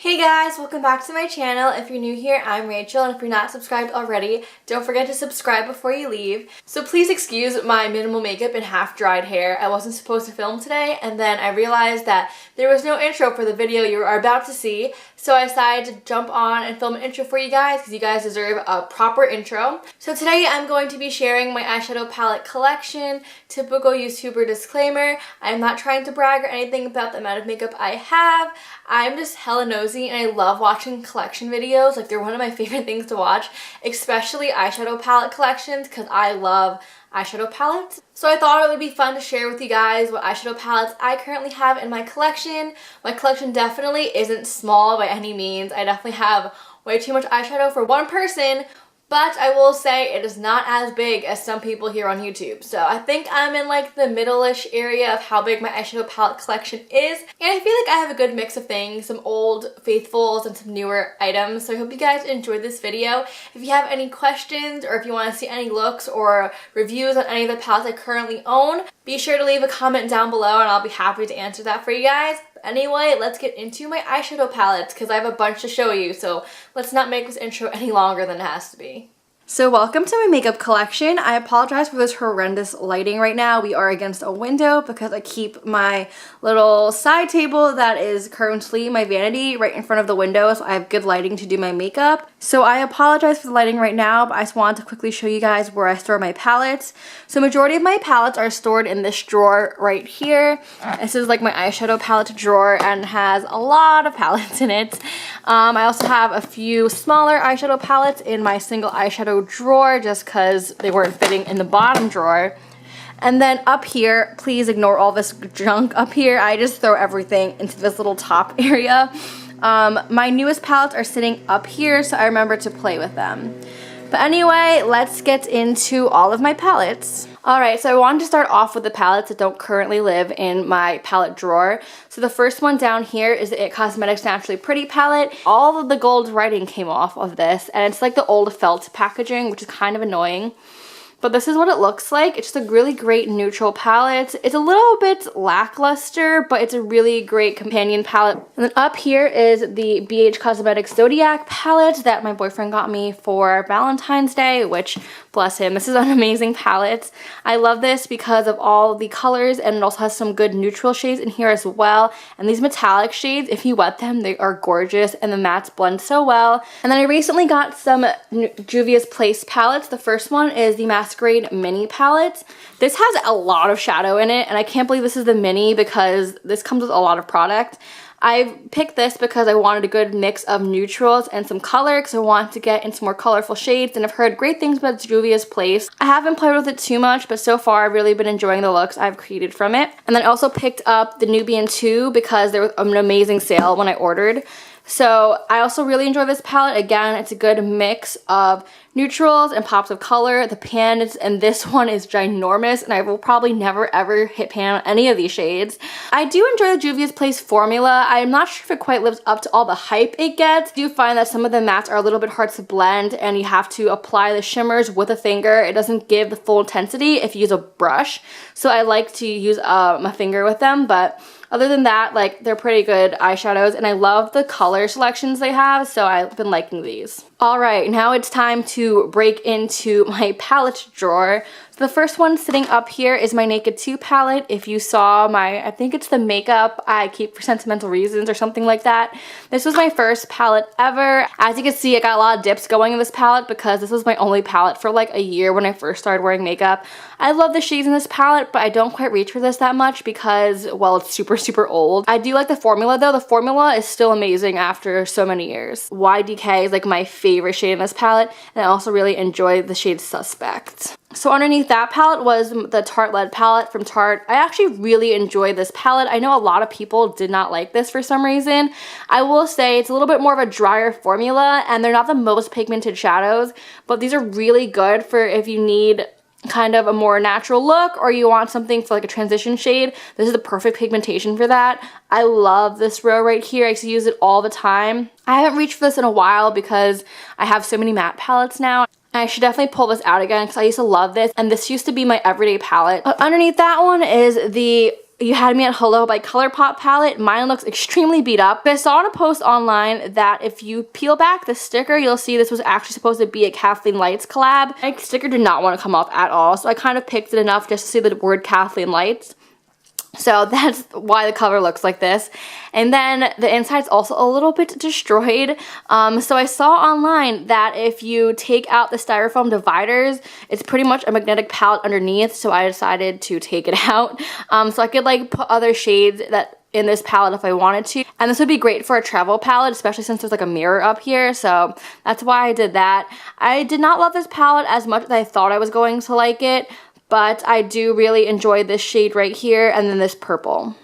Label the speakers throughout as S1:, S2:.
S1: Hey guys, welcome back to my channel. If you're new here, I'm Rachel, and if you're not subscribed already, don't forget to subscribe before you leave. So please excuse my minimal makeup and half-dried hair. I wasn't supposed to film today, and then I realized that there was no intro for the video you are about to see, so I decided to jump on and film an intro for you guys because you guys deserve a proper intro. So today I'm going to be sharing my eyeshadow palette collection. Typical YouTuber disclaimer, I'm not trying to brag or anything about the amount of makeup I have. I'm just hella nosy and I love watching collection videos. Like, they're one of my favorite things to watch, especially eyeshadow palette collections because I love eyeshadow palettes. So I thought it would be fun to share with you guys what eyeshadow palettes I currently have in my collection. My collection definitely isn't small by any means. I definitely have way too much eyeshadow for one person, but I will say it is not as big as some people here on YouTube. So I think I'm in like the middle-ish area of how big my eyeshadow palette collection is. And I feel like I have a good mix of things, some old faithfuls and some newer items. So I hope you guys enjoyed this video. If you have any questions or if you want to see any looks or reviews on any of the palettes I currently own, be sure to leave a comment down below and I'll be happy to answer that for you guys. Anyway, let's get into my eyeshadow palettes because I have a bunch to show you, so let's not make this intro any longer than it has to be. So welcome to my makeup collection. I apologize for this horrendous lighting right now. We are against a window because I keep my little side table that is currently my vanity right in front of the window, so I have good lighting to do my makeup. So I apologize for the lighting right now, but I just wanted to quickly show you guys where I store my palettes. So majority of my palettes are stored in this drawer right here. This is like my eyeshadow palette drawer and has a lot of palettes in it. I also have a few smaller eyeshadow palettes in my single eyeshadow drawer just because they weren't fitting in the bottom drawer. And then up here, please ignore all this junk up here. I just throw everything into this little top area. My newest palettes are sitting up here, so I remember to play with them. But anyway, let's get into all of my palettes. Alright, so I wanted to start off with the palettes that don't currently live in my palette drawer. So the first one down here is the IT Cosmetics Naturally Pretty palette. All of the gold writing came off of this, and it's like the old felt packaging, which is kind of annoying. But this is what it looks like. It's just a really great neutral palette. It's a little bit lackluster, but it's a really great companion palette. And then up here is the BH Cosmetics Zodiac palette that my boyfriend got me for Valentine's Day, which, bless him, this is an amazing palette. I love this because of all the colors, and it also has some good neutral shades in here as well. And these metallic shades, if you wet them, they are gorgeous, and the mattes blend so well. And then I recently got some Juvia's Place palettes. The first one is the Masquerade Mini palette. This has a lot of shadow in it, and I can't believe this is the mini because this comes with a lot of product. I picked this because I wanted a good mix of neutrals and some color because I wanted to get into more colorful shades, and I've heard great things about Juvia's Place. I haven't played with it too much, but so far I've really been enjoying the looks I've created from it. And then I also picked up the Nubian 2 because there was an amazing sale when I ordered. So I also really enjoy this palette. Again, it's a good mix of neutrals and pops of color. The pan is, and this one is ginormous, and I will probably never ever hit pan on any of these shades. I do enjoy the Juvia's Place formula. I'm not sure if it quite lives up to all the hype it gets. I do find that some of the mattes are a little bit hard to blend, and you have to apply the shimmers with a finger. It doesn't give the full intensity if you use a brush. So I like to use my finger with them, but other than that, like, they're pretty good eyeshadows, and I love the color selections they have, so I've been liking these. Alright, now it's time to break into my palette drawer. So the first one sitting up here is my Naked 2 palette. If you saw my, I think it's the makeup I keep for sentimental reasons or something like that. This was my first palette ever. As you can see, I got a lot of dips going in this palette because this was my only palette for like a year when I first started wearing makeup. I love the shades in this palette, but I don't quite reach for this that much because, well, it's super old. I do like the formula though. The formula is still amazing after so many years. YDK is like my favorite shade in this palette, and I also really enjoy the shade Suspect. So underneath that palette was the Tarte Lead palette from Tarte. I actually really enjoyed this palette. I know a lot of people did not like this for some reason. I will say it's a little bit more of a drier formula, and they're not the most pigmented shadows, but these are really good for if you need kind of a more natural look or you want something for like a transition shade. This is the perfect pigmentation for that. I love this row right here. I used to use it all the time. I haven't reached for this in a while because I have so many matte palettes now. I should definitely pull this out again because I used to love this, and this used to be my everyday palette. But underneath that one is the You Had Me at Hello by ColourPop palette. Mine looks extremely beat up. I saw in a post online that if you peel back the sticker, you'll see this was actually supposed to be a Kathleen Lights collab. My sticker did not want to come off at all, so I kind of picked it enough just to see the word Kathleen Lights. So that's why the cover looks like this. And then the inside's also a little bit destroyed. So I saw online that if you take out the styrofoam dividers, it's pretty much a magnetic palette underneath, so I decided to take it out. So I could like put other shades that in this palette if I wanted to. And this would be great for a travel palette, especially since there's like a mirror up here, so that's why I did that. I did not love this palette as much as I thought I was going to like it, but I do really enjoy this shade right here and then this purple.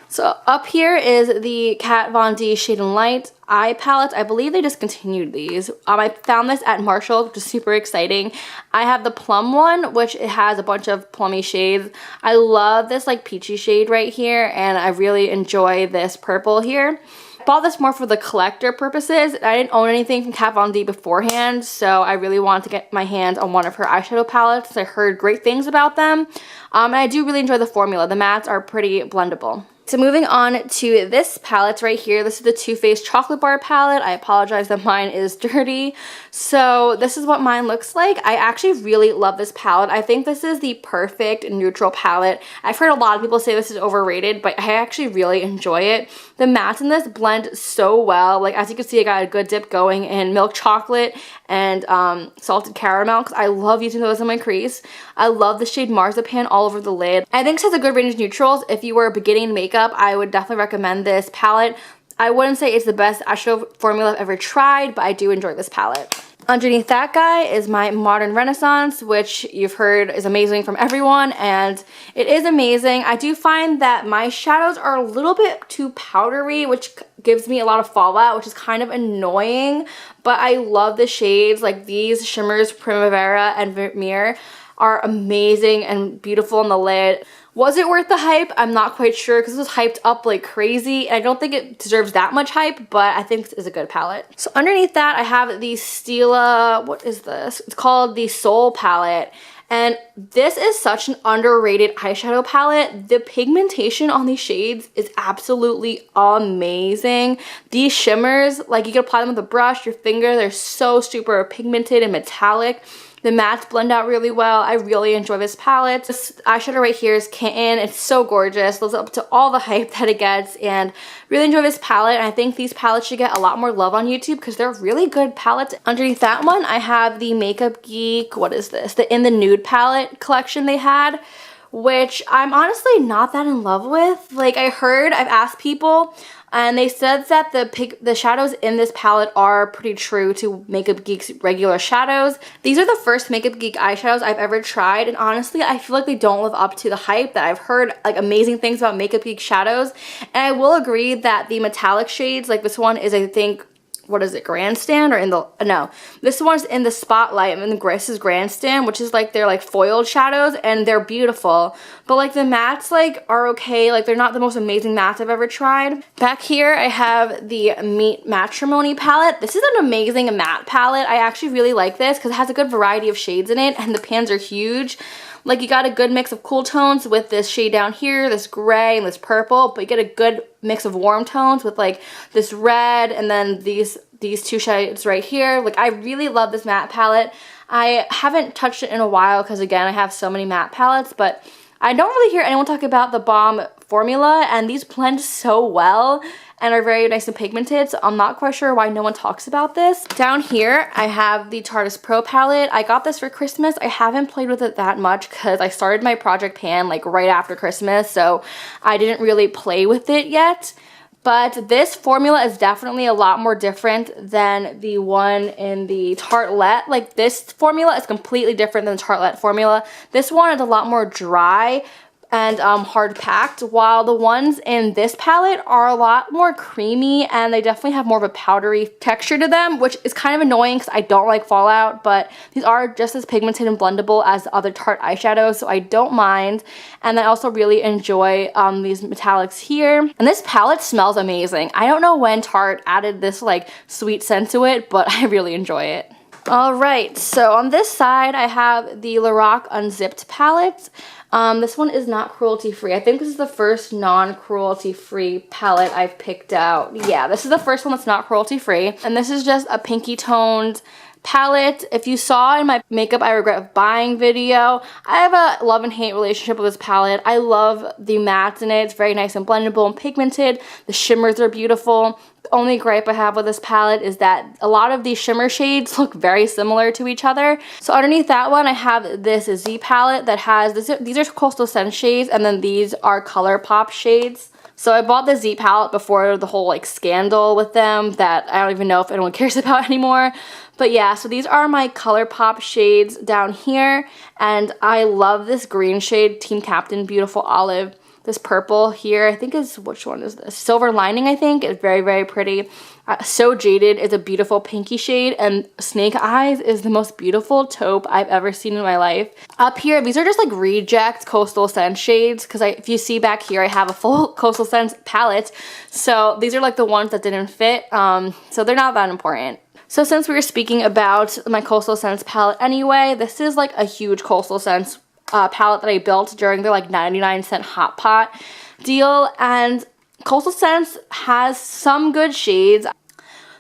S1: So up here is the Kat Von D Shade and Light eye palette. I believe they discontinued these. I found this at Marshall, which is super exciting. I have the plum one, which it has a bunch of plummy shades. I love this like peachy shade right here, and I really enjoy this purple here. Bought this more for the collector purposes. I didn't own anything from Kat Von D beforehand, so I really wanted to get my hands on one of her eyeshadow palettes. I heard great things about them, and I do really enjoy the formula. The mattes are pretty blendable. So moving on to this palette right here, this is the TooFaced Chocolate Bar palette. I apologize that mine is dirty. So this is what mine looks like. I actually really love this palette. I think this is the perfect neutral palette. I've heard a lot of people say this is overrated, but I actually really enjoy it. The mattes in this blend so well. Like, as you can see, I got a good dip going in milk chocolate and salted caramel, because I love using those in my crease. I love the shade Marzipan all over the lid. I think this has a good range of neutrals. If you were beginning makeup, I would definitely recommend this palette. I wouldn't say it's the best eyeshadow formula I've ever tried, but I do enjoy this palette. Underneath that guy is my Modern Renaissance, which you've heard is amazing from everyone, and it is amazing. I do find that my shadows are a little bit too powdery, which gives me a lot of fallout, which is kind of annoying, but I love the shades. Like these shimmers, Primavera and Vermeer, are amazing and beautiful in the lid. Was it worth the hype? I'm not quite sure, because it was hyped up like crazy. I don't think it deserves that much hype, but I think this is a good palette. So underneath that, I have the Stila, what is this? It's called the Soul palette. And this is such an underrated eyeshadow palette. The pigmentation on these shades is absolutely amazing. These shimmers, like you can apply them with a brush, your finger, they're so super pigmented and metallic. The mattes blend out really well. I really enjoy this palette. This eyeshadow right here is Kitten. It's so gorgeous. Lives up to all the hype that it gets, and really enjoy this palette. And I think these palettes should get a lot more love on YouTube because they're really good palettes. Underneath that one, I have the Makeup Geek, what is this? The In the Nude palette collection they had, which I'm honestly not that in love with. Like, I've asked people, and they said that the shadows in this palette are pretty true to Makeup Geek's regular shadows. These are the first Makeup Geek eyeshadows I've ever tried, and honestly, I feel like they don't live up to the hype that I've heard, like, amazing things about Makeup Geek shadows. And I will agree that the metallic shades, like this one is, I think, what is it, Grandstand, or in the, no, this one's in the Spotlight, and this is Grandstand, which is like, they're like foiled shadows, and they're beautiful. But like the mattes like are okay, like they're not the most amazing mattes I've ever tried. Back here, I have the Meet Matrimony palette. This is an amazing matte palette. I actually really like this because it has a good variety of shades in it, and the pans are huge. Like, you got a good mix of cool tones with this shade down here, this gray and this purple, but you get a good mix of warm tones with like this red and then these two shades right here. Like, I really love this matte palette. I haven't touched it in a while because, again, I have so many matte palettes, but I don't really hear anyone talk about the TheBalm formula, and these blend so well and are very nice and pigmented, so I'm not quite sure why no one talks about this. Down here, I have the Tarte Pro palette. I got this for Christmas. I haven't played with it that much because I started my project pan like right after Christmas, so I didn't really play with it yet. But this formula is definitely a lot more different than the one in the Tartelette. Like, this formula is completely different than the Tartelette formula. This one is a lot more dry and hard packed, while the ones in this palette are a lot more creamy, and they definitely have more of a powdery texture to them, which is kind of annoying because I don't like fallout, but these are just as pigmented and blendable as the other Tarte eyeshadows, so I don't mind. And I also really enjoy these metallics here. And this palette smells amazing. I don't know when Tarte added this like sweet scent to it, but I really enjoy it. Alright, so on this side I have the Lorac Unzipped palette. This one is not cruelty-free. I think this is the first non-cruelty-free palette I've picked out. Yeah, this is the first one that's not cruelty-free. And this is just a pinky toned palette. If you saw in my makeup I regret buying video, I have a love and hate relationship with this palette. I love the mattes in it. It's very nice and blendable and pigmented. The shimmers are beautiful. The only gripe I have with this palette is that a lot of these shimmer shades look very similar to each other. So underneath that one I have this Z palette that has, these are Coastal Scent shades, and then these are ColourPop shades. So I bought the Z palette before the whole like scandal with them that I don't even know if anyone cares about anymore. But yeah, so these are my ColourPop shades down here, and I love this green shade, Team Captain Beautiful Olive. This purple here, I think is, which one is this? Silver Lining, I think. It's very, very pretty. So Jaded is a beautiful pinky shade, and Snake Eyes is the most beautiful taupe I've ever seen in my life. Up here, these are just like reject Coastal Scent shades, because if you see back here, I have a full Coastal Scent palette. So these are like the ones that didn't fit, so they're not that important. So since we were speaking about my Coastal Scents palette anyway, this is like a huge Coastal Scents palette that I built during their like 99-cent Hot Pot deal, and Coastal Scents has some good shades.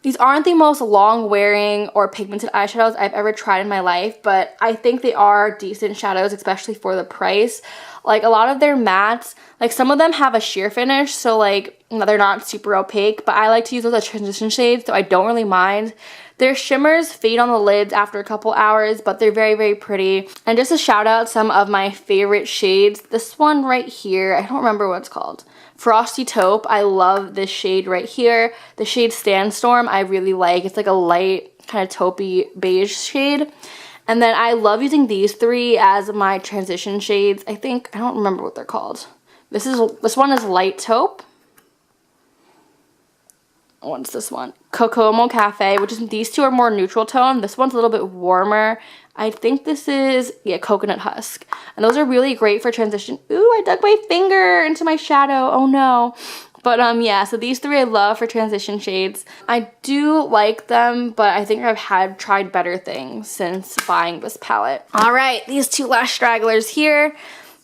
S1: These aren't the most long wearing or pigmented eyeshadows I've ever tried in my life, but I think they are decent shadows, especially for the price. Like a lot of their mattes, like some of them have a sheer finish, so like they're not super opaque, but I like to use those as transition shades, so I don't really mind. Their shimmers fade on the lids after a couple hours, but they're very, very pretty. And just to shout out some of my favorite shades, this one right here, I don't remember what it's called. Frosty Taupe, I love this shade right here. The shade Sandstorm, I really like. It's like a light kind of taupey beige shade. And then I love using these three as my transition shades. I don't remember what they're called. This one is Light Taupe. What's this one? Kokomo Cafe, which is, these two are more neutral tone. This one's a little bit warmer. I think this is, yeah, Coconut Husk. And those are really great for transition. Ooh, I dug my finger into my shadow. Oh no. But yeah, so these three I love for transition shades. I do like them, but I think I've tried better things since buying this palette. All right, these two last stragglers here.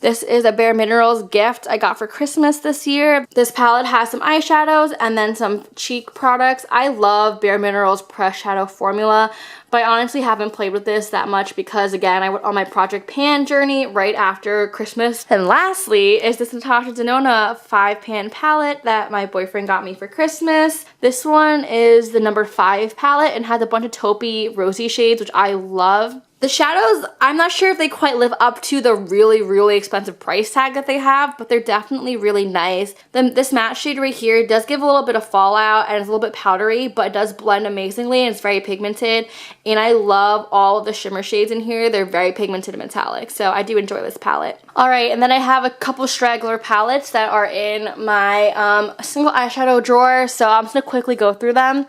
S1: This is a Bareminerals gift I got for Christmas this year. This palette has some eyeshadows and then some cheek products. I love Bareminerals Press Shadow Formula, but I honestly haven't played with this that much because, again, I went on my Project Pan journey right after Christmas. And lastly is this Natasha Denona 5-pan palette that my boyfriend got me for Christmas. This one is the number 5 palette and has a bunch of taupey rosy shades, which I love. The shadows, I'm not sure if they quite live up to the really, really expensive price tag that they have, but they're definitely really nice. This matte shade right here does give a little bit of fallout and it's a little bit powdery, but it does blend amazingly and it's very pigmented. And I love all of the shimmer shades in here. They're very pigmented and metallic, so I do enjoy this palette. Alright, and then I have a couple straggler palettes that are in my single eyeshadow drawer, so I'm just going to quickly go through them.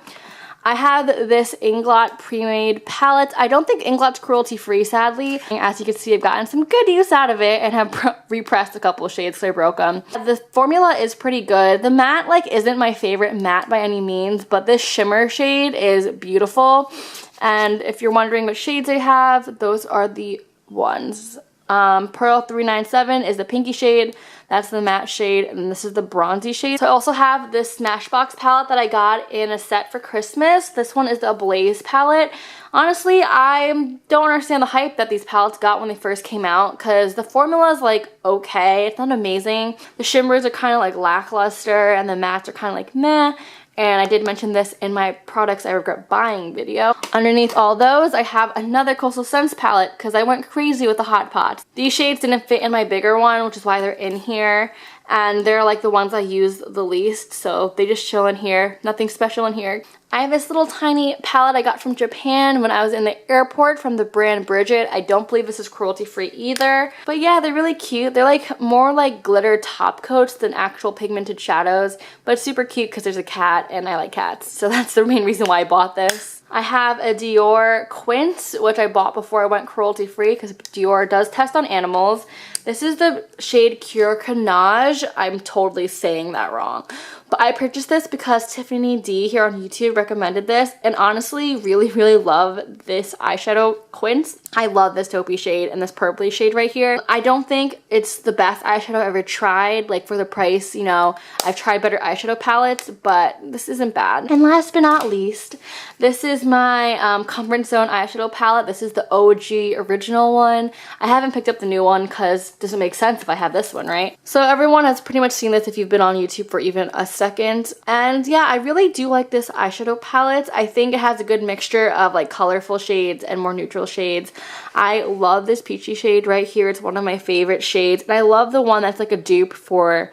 S1: I have this Inglot pre-made palette. I don't think Inglot's cruelty-free, sadly. As you can see, I've gotten some good use out of it and have repressed a couple of shades so I broke them. The formula is pretty good. The matte, like, isn't my favorite matte by any means, but this shimmer shade is beautiful. And if you're wondering what shades I have, those are the ones. Pearl 397 is the pinky shade. That's the matte shade, and this is the bronzy shade. So I also have this Smashbox palette that I got in a set for Christmas. This one is the Ablaze palette. Honestly, I don't understand the hype that these palettes got when they first came out, because the formula is like okay, it's not amazing. The shimmers are kind of like lackluster, and the mattes are kind of like meh. And I did mention this in my products I regret buying video. Underneath all those, I have another Coastal Scents palette because I went crazy with the Hot Pots. These shades didn't fit in my bigger one, which is why they're in here. And they're like the ones I use the least, so they just chill in here. Nothing special in here. I have this little tiny palette I got from Japan when I was in the airport from the brand Bridget. I don't believe this is cruelty-free either. But yeah, they're really cute. They're like more like glitter top coats than actual pigmented shadows. But it's super cute because there's a cat and I like cats. So that's the main reason why I bought this. I have a Dior Quint, which I bought before I went cruelty-free because Dior does test on animals. This is the shade Cure Canage. I'm totally saying that wrong. But I purchased this because Tiffany D here on YouTube recommended this, and honestly really love this eyeshadow quince. I love this taupey shade and this purpley shade right here. I don't think it's the best eyeshadow I've ever tried. Like for the price, you know, I've tried better eyeshadow palettes, but this isn't bad. And last but not least, this is my Comfort Zone eyeshadow palette. This is the OG original one. I haven't picked up the new one because it doesn't make sense if I have this one, right? So everyone has pretty much seen this if you've been on YouTube for even a second. And yeah, I really do like this eyeshadow palette. I think it has a good mixture of like colorful shades and more neutral shades. I love this peachy shade right here. It's one of my favorite shades. And I love the one that's like a dupe for,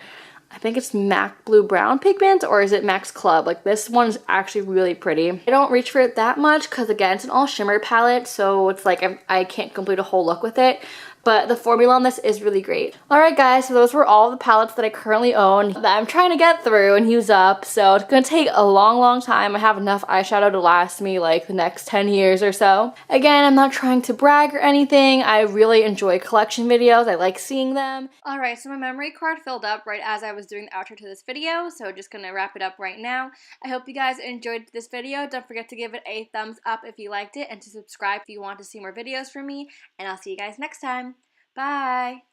S1: I think it's MAC Blue Brown pigment, or is it Max Club? Like this one is actually really pretty. I don't reach for it that much because again, it's an all shimmer palette, so it's like I can't complete a whole look with it. But the formula on this is really great. Alright guys, so those were all the palettes that I currently own that I'm trying to get through and use up. So it's going to take a long time. I have enough eyeshadow to last me like the next 10 years or so. Again, I'm not trying to brag or anything. I really enjoy collection videos. I like seeing them. Alright, so my memory card filled up right as I was doing the outro to this video. So just going to wrap it up right now. I hope you guys enjoyed this video. Don't forget to give it a thumbs up if you liked it and to subscribe if you want to see more videos from me. And I'll see you guys next time. Bye!